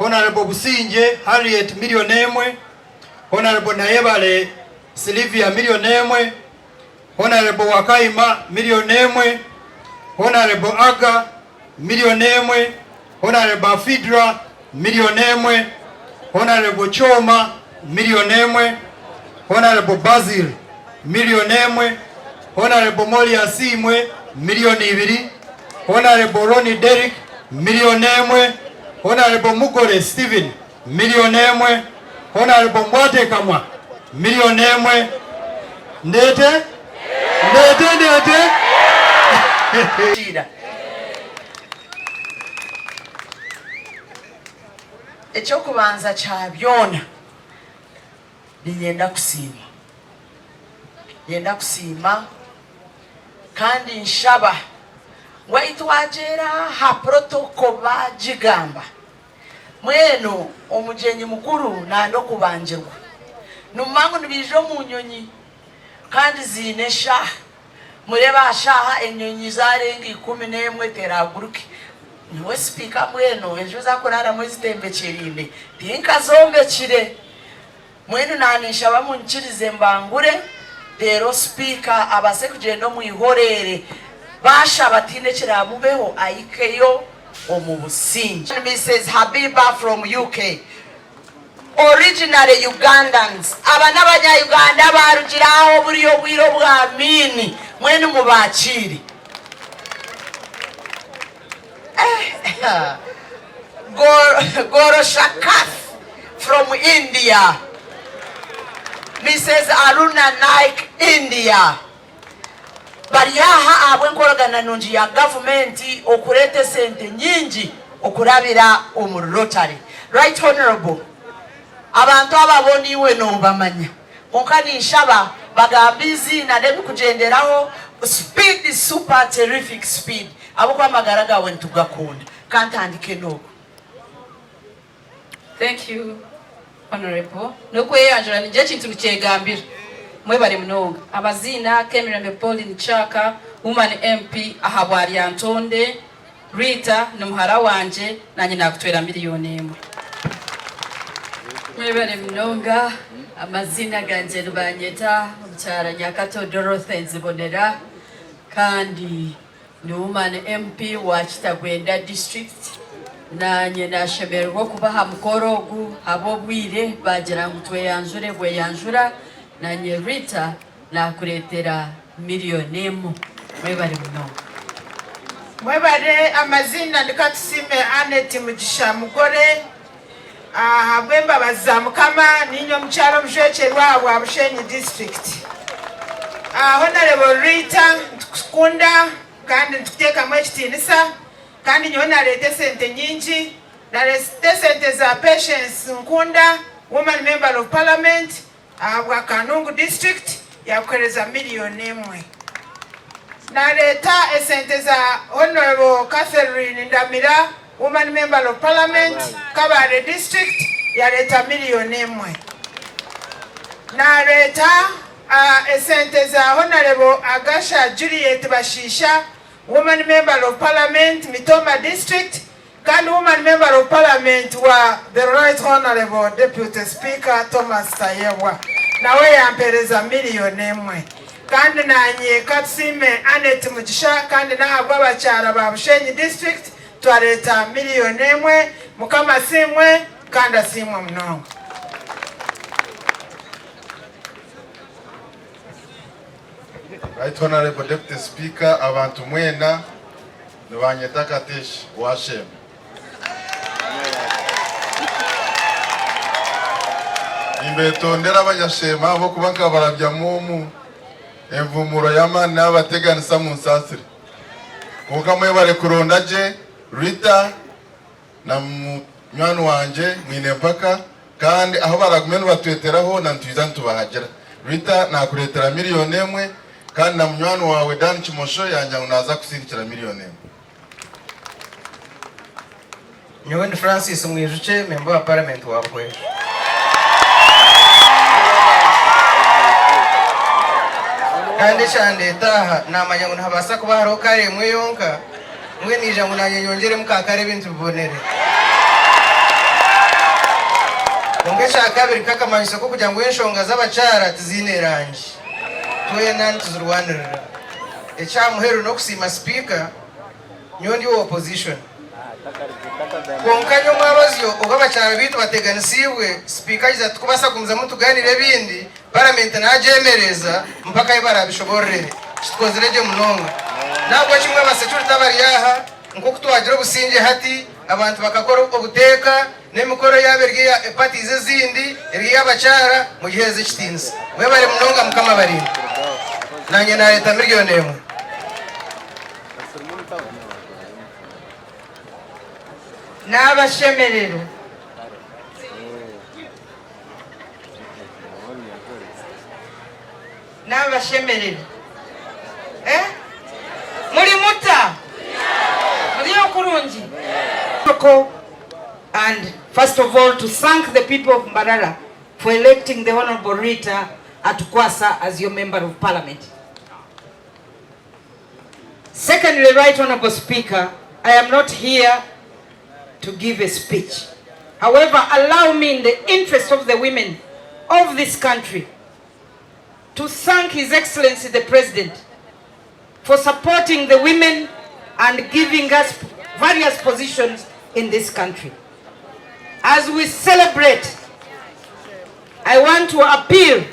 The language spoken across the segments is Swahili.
Honorable Businje Harriet millionemwe, Honorable Nayebale Sylvia millionemwe, Honorable Wakaima millionemwe, Honorable Aga millionemwe, Honorable Fidra millionemwe, Honorable Choma millionemwe, Honorable Basil millionemwe, Honorable Molly Asimwe $2,000,000, Honorable Ronnie Derrick millionemwe, Honorable Mukoro Stephen millionemwe, Honorable Bwakuka millionemwe. Ndete Echo kubanza cha byona niyenda kusima kandi nshaba waitwajera ha protocol bajigamba mweno omujenyi mukuru nando kubanjirwa numangu nibijo mu nyonyi kandi zinesha mureba shaha enyonyi zarenga 11 teraguruki niwe speaker mweno ejo zakorara mwezi tembecherinde tinka zombe chire mwenu nanisha bamunchirize mbangure rero speaker abase kugenda mu ihorere basha batinde kiramubeho ayikeyo omubusinje. Mrs. Habiba from UK, originally Ugandans, abana banya Uganda barugiraho buriyo bwiro bwa mini mwene mubakiri Goro Shakat from India, Mrs. Aruna Naik India. Bariyaha abwenkoragana nunji ya government okurete sente nyingi okurabira omurotary. Right Honorable, abantu ababoniwe no bamanya onkani nshaba bagambizi na debi kugenderaho speed is super terrific speed abo kwa magaraga wentugakunda kantandike no. Thank you Honorable. Nokwe yanjura nije kintu kyegambira mwebale mnonga abazina Kemirembe Pauline Chaka woman MP ahabwari Antonde Rita numuhara wanje nanye nakutwera $1,000,000. Mwebale mnonga amazina ganje rubanyeta mchara Nyakato Dorothy Nzibonera kandi ni woman MP wa Kitagwenda district nanye nashemerwa kubaha mukorogu abo bwire bagira ngutwe yanjure bwe yanjura nanye Rita na kuretera $1,000,000. Mwebale mnonga. Mwebale amazina ndikatusime Anet Mugisha mugore habwemba bazamukama ninyo mcharo mshweche Rwabwa Bushenyi district. Honorable Rita tukunda kandi tukuteka mwechitinisa kandi nyona rete sente nyingi na rete sente za Patience Nkunda woman member of parliament ahabwa Kanungu district yakuhereza $1,000,000. Na leta esente za Honorable Catherine Ndamira woman member of parliament Kabare district ya leta $1,000,000. Na leta esente za Honorable Agasha Juliet Bashisha woman member of parliament Mitoma district kandi woman member of parliament wa the right honorable deputy speaker Thomas Tayewa nawe yampereza $1,000,000. kandi nanye katsime Anet Mugisha kandi nahabwa abacyara ba Bushenyi district twareta $1,000,000 mukama simwe kandi asimwe mnongo. Right Honorable Deputy Speaker, abantu mwena nibanyeta Katesh Washem. Imbetondera abanyashema abo kubanka barabya mumu emvumuro y'amani n'abateganisa mu nsasire. Kuko mwebare kurondaje Rita na mwana wanje mwinempaka kandi aho baragumene batweteraho na ntuiza ntubahagera. Rita nakuretera $1,000,000 kandi na mwana wawe Dan Chimosho yanja unaza kusindikira $1,000,000. Nyowe Francis Mwijuche member wa parliament wa Bwejo. Kandi chande taha na manyangu nhabasa kuba haro kare mweyonka mwe nija munanye nyongere mukakare bintu bibonere ekya kabiri kakamanyisa ko kugira ngo enshonga z'abakyara tizine rangi twena ntizirwanirira ekyamuheru n'okusiima speaker nyondi wa opposition konka nyo mwabazyo ubwo abakyara bitu bateganisibwe speaker iza tukubasa kumza mutuganire ebindi parliament najemereza mpaka ibarabishoborere kitkozerege munonga nabwo kimwe abasecurity bari yaha nko kutwagira obusinge hati abantu bakakora obuteka n'emikoro yabergiya epatize zindi eriya abakyara mu giheze kitinze we bari munonga mukama bari nanye na leta miliyoni emwe n'abashemerero muri muta muri okurungi. And first of all, to thank the people of Mbarara for electing the Honorable Rita Atukwasa as your Member of Parliament. Secondly, Right Honorable Speaker, I am not here to give a speech. However, allow me in the interest of the women of this country to thank His Excellency the President for supporting the women and giving us various positions in this country. As we celebrate, I want to appeal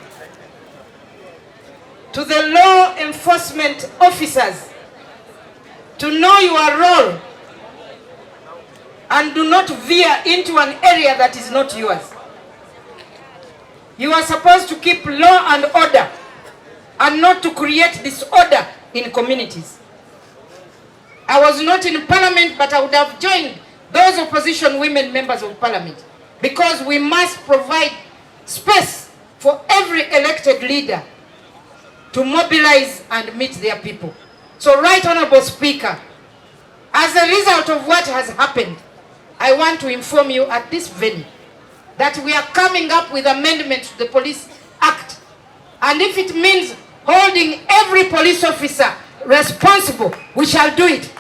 to the law enforcement officers to know your role and do not veer into an area that is not yours. You are supposed to keep law and order and not to create disorder in communities. I was not in Parliament, but I would have joined those opposition women members of Parliament, because we must provide space for every elected leader to mobilize and meet their people. So, Right Honorable Speaker, as a result of what has happened, I want to inform you at this venue that we are coming up with amendments to the Police Act, and if it means holding every police officer responsible, we shall do it.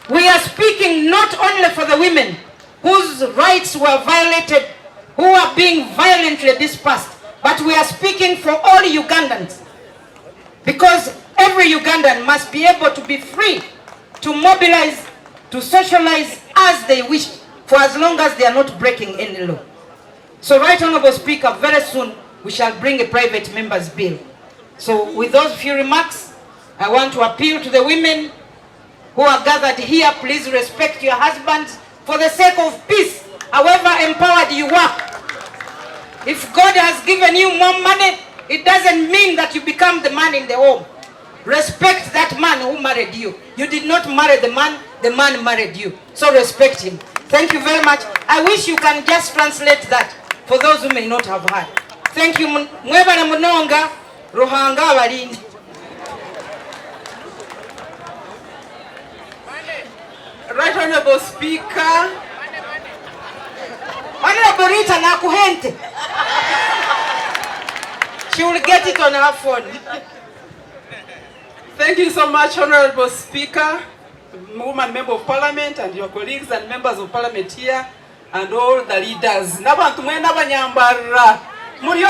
We are speaking not only for the women whose rights were violated, who are being violently dispersed, but we are speaking for all Ugandans, because every Ugandan must be able to be free to mobilize, to socialize as they wish, for as long as they are not breaking any law. So, Right Honorable Speaker, very soon we shall bring a private member's bill. So with those few remarks, I want to appeal to the women who are gathered here. Please respect your husbands for the sake of peace, however empowered you are. If God has given you more money, it doesn't mean that you become the man in the home. Respect that man who married you. You did not marry the man married you. So respect him. Thank you very much. I wish you can just translate that for those who may not have heard. Thank you. Mwebale munonga ruhanga abalindi. Right Honorable Speaker. Honorable Rita nakuhente. She will get it on her phone. Thank you so much, Honorable Speaker, Woman Member of Parliament, and your colleagues and members of Parliament here, and all the leaders. Nabantu mwena abanyambarara. Muriyo.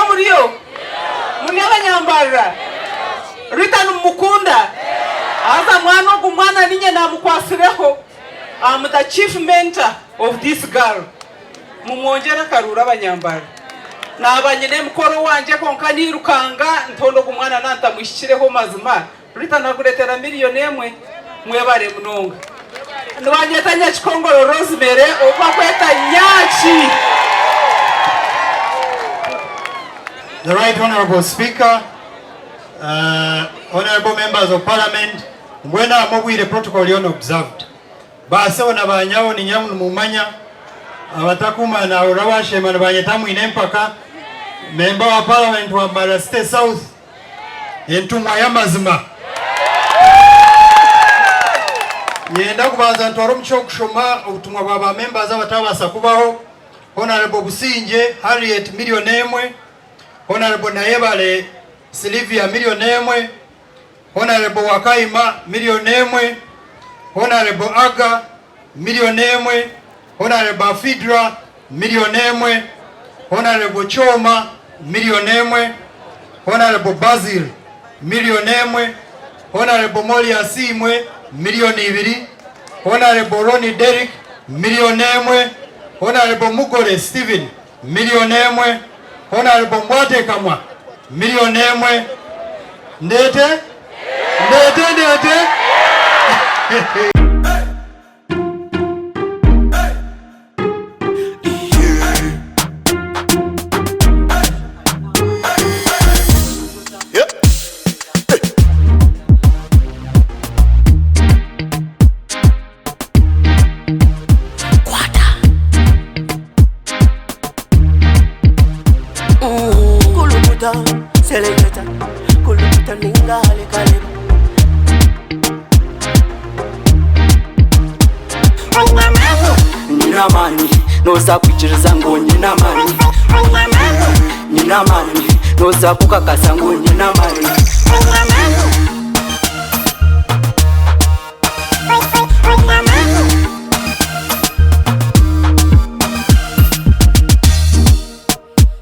Muriyo abanyambarara. Rita numukunda. Aza mwana ogumwana ninye namukwasireho. I'm the chief mentor of this girl. Mumwongera karura abanyambarara. Nabanyene mukoro wanje konka nirukanga ntondo kumwana nantamwishikireho mazima. Rita nakuletera miliyoni emwe mwebare munonga. Nwanyeta nyakikongoro Rosemary obakweta nyachi. The Right Honorable Speaker, Honorable Members of Parliament, mwena amobwire protocol yon observed. Basewo na banyawo ni nyamu mumanya abatakuma na urabashe manu banyetamu inempaka Member of Parliament wa Mbarara State South entumwa yamazima. Yenda kubanza ntwaro mcho kushoma ubutumwa bwa members abatabasa kubaho. Honorable Businje Harriet miliyoni emwe, Honorable Nayebale Sylvia miliyoni emwe, Honorable Wakaima miliyoni emwe, Honorable Aga miliyoni emwe, Honorable Fidra 1,000,000. Honorable Choma 1,000,000. Honorable Basil 1,000,000. Honorable Moli Asimwe 2,000,000. Honorable Ronnie Derrick 1,000,000. Honorable Mukoro Stephen 1,000,000. Honorable Mwatekamwa 1,000,000. Ndete? Selecta, kuluta ningale kale. Nina mani, noza kuchiriza ngo nina mani. Nina mani, noza kukakasa ngo nina mani.